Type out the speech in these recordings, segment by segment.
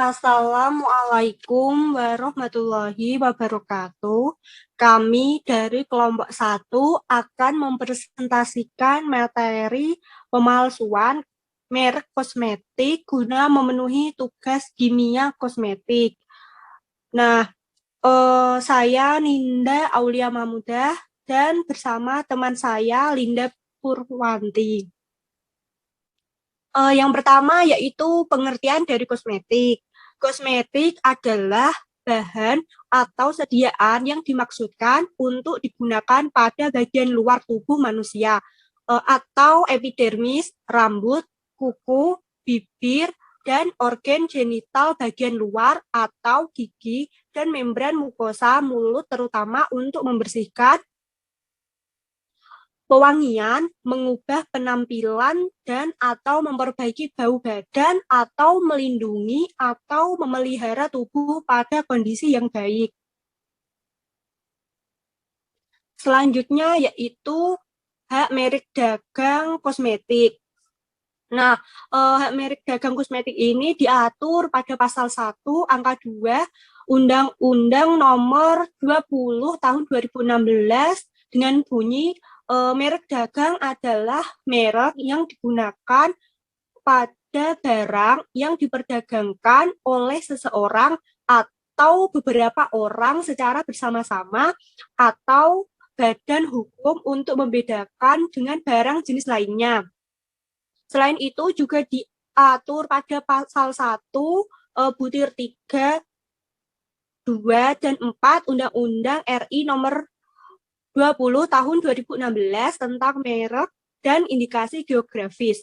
Assalamualaikum warahmatullahi wabarakatuh. Kami dari kelompok 1 akan mempresentasikan materi pemalsuan merek kosmetik guna memenuhi tugas kimia kosmetik. Nah, saya Ninda Aulia Mahmudah dan bersama teman saya Linda Purwanti. Yang pertama yaitu pengertian dari kosmetik. Kosmetik adalah bahan atau sediaan yang dimaksudkan untuk digunakan pada bagian luar tubuh manusia atau epidermis, rambut, kuku, bibir, dan organ genital bagian luar atau gigi dan membran mukosa mulut terutama untuk membersihkan, pewangian, mengubah penampilan dan atau memperbaiki bau badan atau melindungi atau memelihara tubuh pada kondisi yang baik. Selanjutnya yaitu hak merek dagang kosmetik. Nah, hak merek dagang kosmetik ini diatur pada pasal 1 angka 2 Undang-Undang Nomor 20 Tahun 2016 dengan bunyi merek dagang adalah merek yang digunakan pada barang yang diperdagangkan oleh seseorang atau beberapa orang secara bersama-sama atau badan hukum untuk membedakan dengan barang jenis lainnya. Selain itu juga diatur pada pasal 1 butir 3, 2, dan 4 Undang-Undang RI Nomor 20 tahun 2016 tentang merek dan indikasi geografis.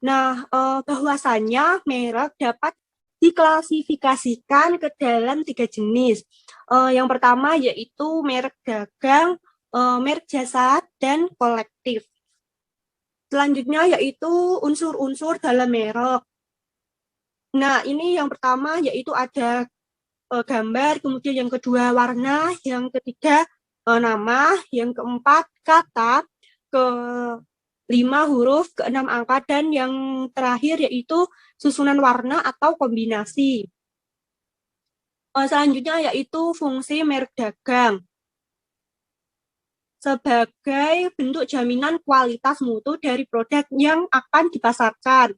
Nah, bahwasannya merek dapat diklasifikasikan ke dalam 3 jenis. Yang pertama yaitu merek dagang, merek jasa, dan kolektif. Selanjutnya yaitu unsur-unsur dalam merek. Nah, ini yang pertama yaitu ada gambar, kemudian yang kedua warna, yang ketiga nama, yang keempat kata, ke-5 huruf, ke-6 angka, dan yang terakhir yaitu susunan warna atau kombinasi. Selanjutnya yaitu fungsi merek dagang sebagai bentuk jaminan kualitas mutu dari produk yang akan dipasarkan.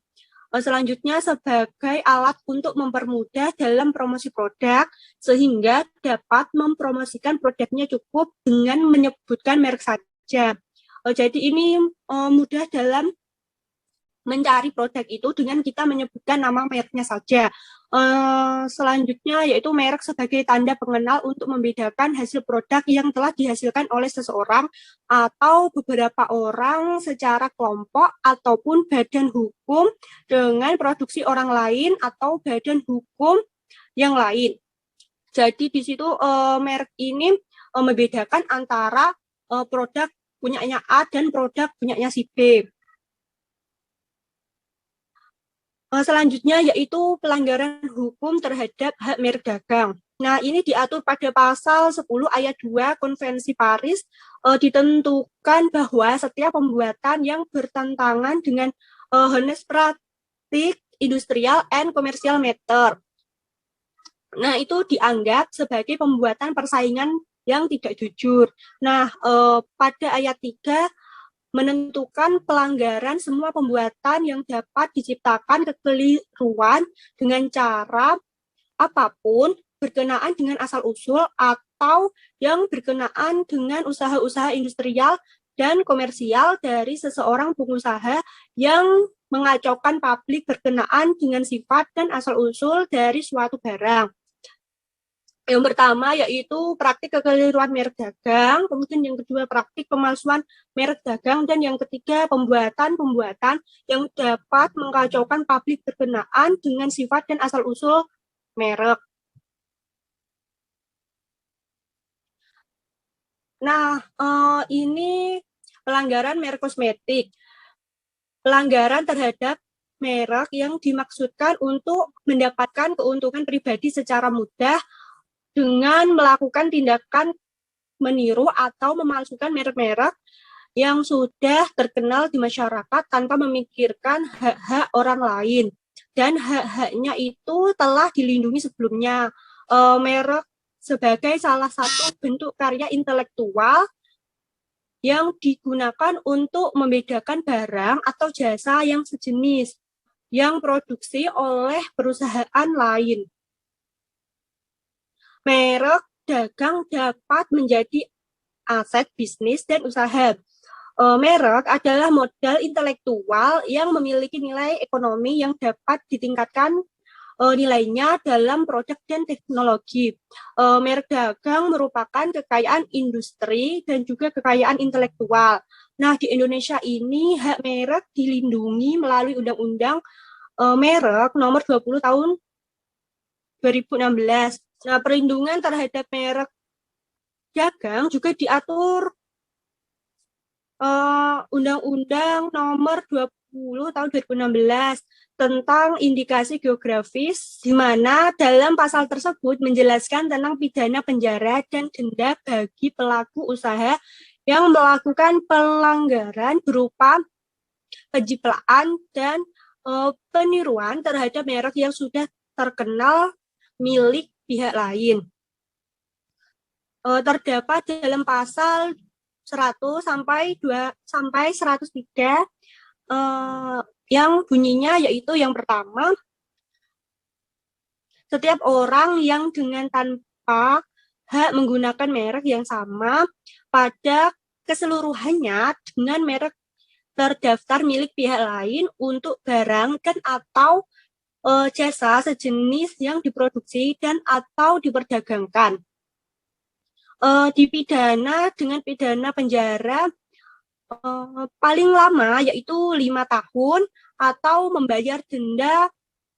Selanjutnya sebagai alat untuk mempermudah dalam promosi produk sehingga dapat mempromosikan produknya cukup dengan menyebutkan merek saja. Jadi ini mudah dalam mencari produk itu dengan kita menyebutkan nama mereknya saja. Selanjutnya yaitu merek sebagai tanda pengenal untuk membedakan hasil produk yang telah dihasilkan oleh seseorang atau beberapa orang secara kelompok ataupun badan hukum dengan produksi orang lain atau badan hukum yang lain. Jadi di situ merek ini membedakan antara produk punyanya A dan produk punyanya si B. Selanjutnya yaitu pelanggaran hukum terhadap hak merek dagang. Nah, ini diatur pada pasal 10 ayat 2 Konvensi Paris, ditentukan bahwa setiap pembuatan yang bertentangan dengan honest praktik industrial and commercial matter. Nah, itu dianggap sebagai pembuatan persaingan yang tidak jujur. Nah, pada ayat 3 menentukan pelanggaran semua pembuatan yang dapat diciptakan kekeliruan dengan cara apapun berkenaan dengan asal-usul atau yang berkenaan dengan usaha-usaha industrial dan komersial dari seseorang pengusaha yang mengacaukan publik berkenaan dengan sifat dan asal-usul dari suatu barang. Yang pertama yaitu praktik kekeliruan merek dagang, kemudian yang kedua praktik pemalsuan merek dagang, dan yang ketiga pembuatan yang dapat mengacaukan publik berkenaan dengan sifat dan asal-usul merek. Nah, ini pelanggaran merek kosmetik. Pelanggaran terhadap merek yang dimaksudkan untuk mendapatkan keuntungan pribadi secara mudah dengan melakukan tindakan meniru atau memalsukan merek-merek yang sudah terkenal di masyarakat tanpa memikirkan hak-hak orang lain. dan hak-haknya itu telah dilindungi sebelumnya. Merek sebagai salah satu bentuk karya intelektual yang digunakan untuk membedakan barang atau jasa yang sejenis yang produksi oleh perusahaan lain. Merek dagang dapat menjadi aset bisnis dan usaha. Merek adalah modal intelektual yang memiliki nilai ekonomi yang dapat ditingkatkan nilainya dalam produk dan teknologi. Merek dagang merupakan kekayaan industri dan juga kekayaan intelektual. Nah, di Indonesia ini hak merek dilindungi melalui Undang-Undang Merek Nomor 20 Tahun 2016. Nah, perlindungan terhadap merek dagang juga diatur Undang-Undang Nomor 20 Tahun 2016 tentang indikasi geografis, di mana dalam pasal tersebut menjelaskan tentang pidana penjara dan denda bagi pelaku usaha yang melakukan pelanggaran berupa penjiplaan dan peniruan terhadap merek yang sudah terkenal milik pihak lain. Terdapat dalam pasal 100 sampai 103 yang bunyinya yaitu yang pertama, setiap orang yang dengan tanpa hak menggunakan merek yang sama pada keseluruhannya dengan merek terdaftar milik pihak lain untuk barang dan atau jasa sejenis yang diproduksi dan atau diperdagangkan. Dipidana dengan pidana penjara paling lama yaitu 5 tahun atau membayar denda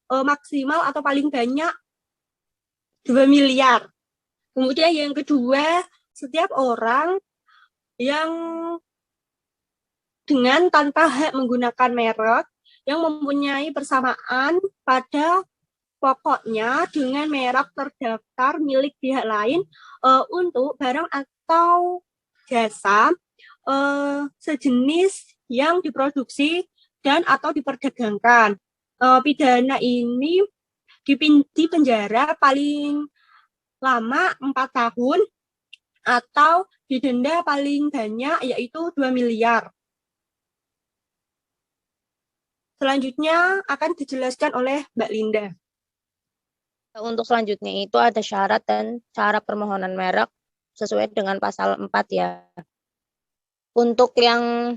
maksimal atau paling banyak 2 miliar. Kemudian yang kedua, setiap orang yang dengan tanpa hak menggunakan merek yang mempunyai persamaan pada pokoknya dengan merek terdaftar milik pihak lain untuk barang atau jasa sejenis yang diproduksi dan atau diperdagangkan. Pidana ini di penjara paling lama 4 tahun atau didenda paling banyak yaitu 2 miliar. Selanjutnya akan dijelaskan oleh Mbak Linda. Untuk selanjutnya itu ada syarat dan cara permohonan merek sesuai dengan pasal 4 ya. Untuk yang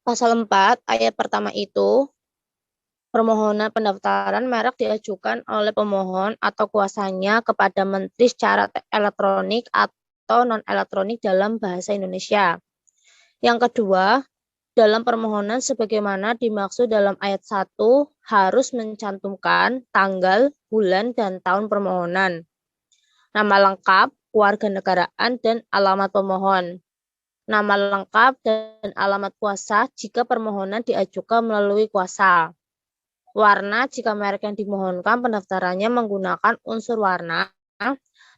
pasal 4 ayat pertama itu, permohonan pendaftaran merek diajukan oleh pemohon atau kuasanya kepada menteri secara elektronik atau non-elektronik dalam bahasa Indonesia. Yang kedua, dalam permohonan sebagaimana dimaksud dalam ayat 1 harus mencantumkan tanggal, bulan, dan tahun permohonan, nama lengkap, kewarganegaraan, dan alamat pemohon. Nama lengkap dan alamat kuasa jika permohonan diajukan melalui kuasa. Warna jika merek yang dimohonkan pendaftarannya menggunakan unsur warna,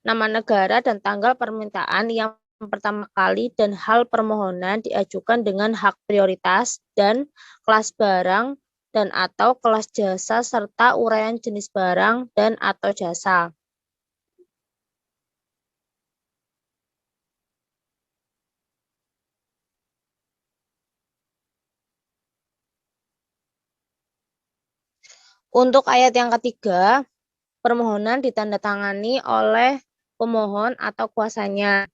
nama negara dan tanggal permintaan yang pertama kali dan hal permohonan diajukan dengan hak prioritas dan kelas barang dan atau kelas jasa serta uraian jenis barang dan atau jasa. Untuk ayat yang ketiga, permohonan ditandatangani oleh pemohon atau kuasanya.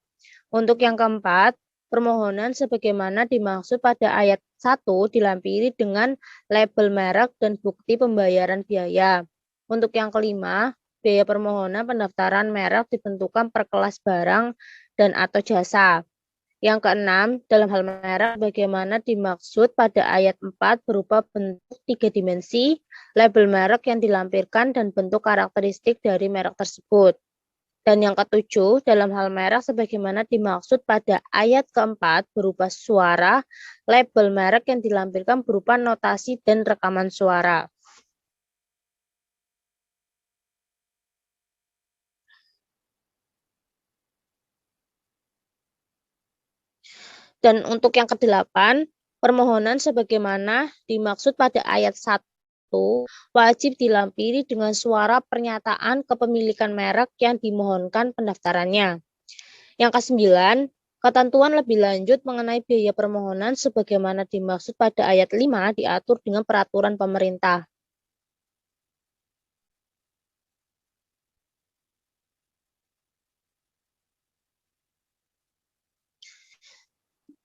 Untuk yang keempat, permohonan sebagaimana dimaksud pada ayat 1 dilampiri dengan label merek dan bukti pembayaran biaya. Untuk yang kelima, biaya permohonan pendaftaran merek ditentukan per kelas barang dan atau jasa. Yang keenam, dalam hal merek bagaimana dimaksud pada ayat 4 berupa bentuk 3 dimensi, label merek yang dilampirkan dan bentuk karakteristik dari merek tersebut. Dan yang ketujuh, dalam hal merek sebagaimana dimaksud pada ayat keempat berupa suara, label merek yang dilampirkan berupa notasi dan rekaman suara. Dan untuk yang kedelapan, permohonan sebagaimana dimaksud pada ayat 1 itu wajib dilampiri dengan suara pernyataan kepemilikan merek yang dimohonkan pendaftarannya. Yang ke-9, ketentuan lebih lanjut mengenai biaya permohonan sebagaimana dimaksud pada ayat 5 diatur dengan peraturan pemerintah.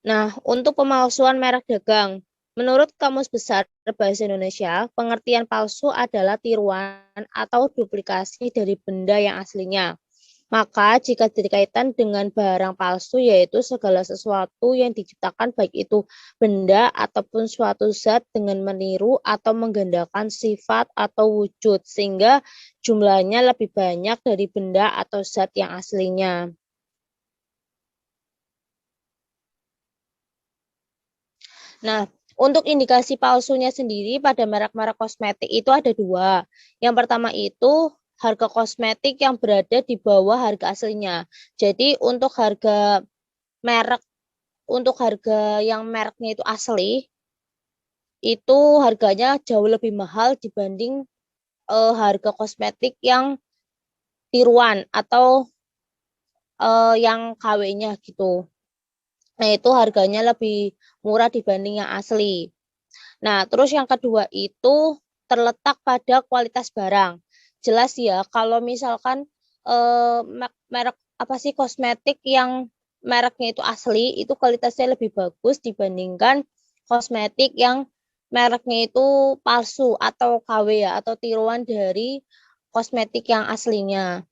Nah, untuk pemalsuan merek dagang, menurut Kamus Besar Bahasa Indonesia, pengertian palsu adalah tiruan atau duplikasi dari benda yang aslinya. Maka jika dikaitkan dengan barang palsu, yaitu segala sesuatu yang diciptakan baik itu benda ataupun suatu zat dengan meniru atau menggandakan sifat atau wujud, sehingga jumlahnya lebih banyak dari benda atau zat yang aslinya. Nah, untuk indikasi palsunya sendiri pada merek-merek kosmetik itu ada 2. Yang pertama itu harga kosmetik yang berada di bawah harga aslinya. Jadi untuk harga yang mereknya itu asli, itu harganya jauh lebih mahal dibanding harga kosmetik yang tiruan atau yang KW-nya gitu. Nah, itu harganya lebih murah dibanding yang asli. Nah, terus yang kedua itu terletak pada kualitas barang. Jelas ya, kalau misalkan merek kosmetik yang mereknya itu asli, itu kualitasnya lebih bagus dibandingkan kosmetik yang mereknya itu palsu atau KW ya, atau tiruan dari kosmetik yang aslinya.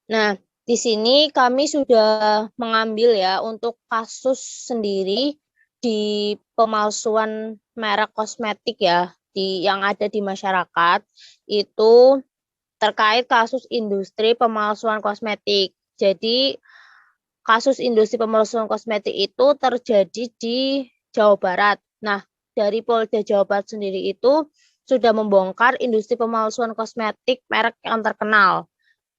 Nah, di sini kami sudah mengambil ya untuk kasus sendiri di pemalsuan merek kosmetik ya yang ada di masyarakat itu terkait kasus industri pemalsuan kosmetik. Jadi kasus industri pemalsuan kosmetik itu terjadi di Jawa Barat. Nah, dari Polda Jawa Barat sendiri itu sudah membongkar industri pemalsuan kosmetik merek yang terkenal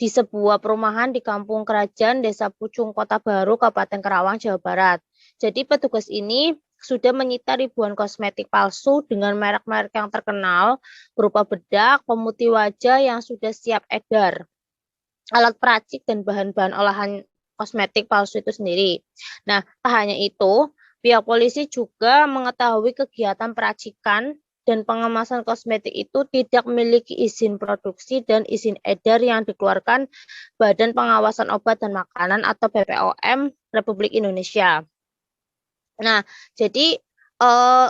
di sebuah perumahan di Kampung Kerajaan, Desa Pucung, Kota Baru, Kabupaten Karawang, Jawa Barat. Jadi petugas ini sudah menyita ribuan kosmetik palsu dengan merek-merek yang terkenal berupa bedak, pemutih wajah yang sudah siap edar, alat peracik, dan bahan-bahan olahan kosmetik palsu itu sendiri. Nah, tak hanya itu, pihak polisi juga mengetahui kegiatan peracikan dan pengemasan kosmetik itu tidak memiliki izin produksi dan izin edar yang dikeluarkan Badan Pengawasan Obat dan Makanan atau BPOM Republik Indonesia. Nah, jadi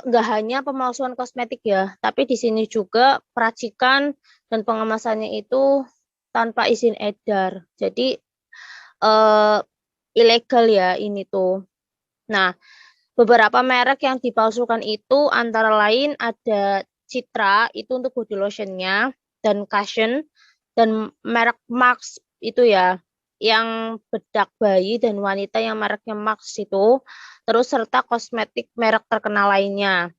nggak hanya pemalsuan kosmetik ya, tapi di sini juga peracikan dan pengemasannya itu tanpa izin edar. Jadi ilegal ya ini tuh. Nah, beberapa merek yang dipalsukan itu antara lain ada Citra, itu untuk body lotionnya, dan Cushion, dan merek Max itu ya, yang bedak bayi dan wanita yang mereknya Max itu, terus serta kosmetik merek terkenal lainnya.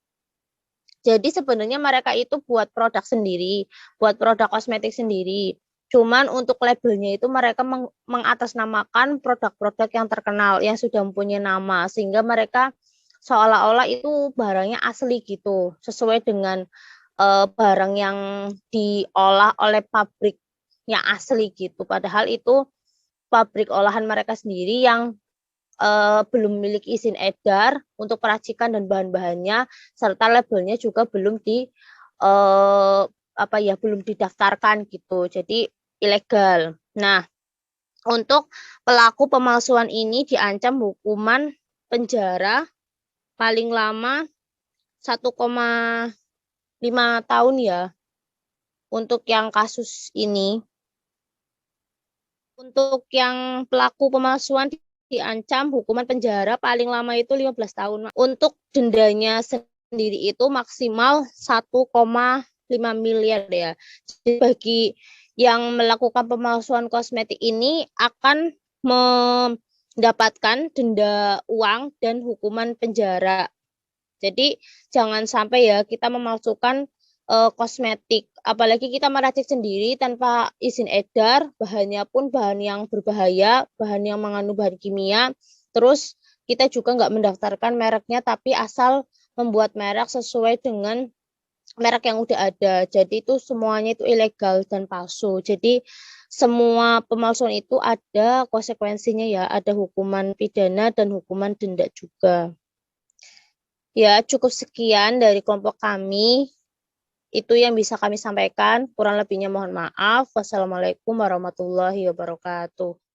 Jadi sebenarnya mereka itu buat produk sendiri, buat produk kosmetik sendiri. Cuman untuk labelnya itu mereka mengatasnamakan produk-produk yang terkenal, yang sudah mempunyai nama, sehingga mereka seolah-olah itu barangnya asli gitu, sesuai dengan barang yang diolah oleh pabrik yang asli gitu. Padahal itu pabrik olahan mereka sendiri yang belum memiliki izin edar untuk peracikan dan bahan-bahannya, serta labelnya juga belum belum didaftarkan gitu. Jadi ilegal. Nah, untuk pelaku pemalsuan ini diancam hukuman penjara paling lama 1,5 tahun ya untuk yang kasus ini. Untuk yang pelaku pemalsuan diancam hukuman penjara paling lama itu 15 tahun. Untuk dendanya sendiri itu maksimal 1,5 miliar ya. Jadi bagi yang melakukan pemalsuan kosmetik ini akan mendapatkan denda uang dan hukuman penjara. Jadi jangan sampai ya kita memalsukan kosmetik. Apalagi kita meracik sendiri tanpa izin edar, bahannya pun bahan yang berbahaya, bahan yang mengandung bahan kimia. Terus kita juga nggak mendaftarkan mereknya, tapi asal membuat merek sesuai dengan merek yang udah ada. Jadi itu semuanya itu ilegal dan palsu. Jadi semua pemalsuan itu ada konsekuensinya ya, ada hukuman pidana dan hukuman denda juga. Ya, cukup sekian dari kelompok kami. Itu yang bisa kami sampaikan. Kurang lebihnya mohon maaf. Wassalamualaikum warahmatullahi wabarakatuh.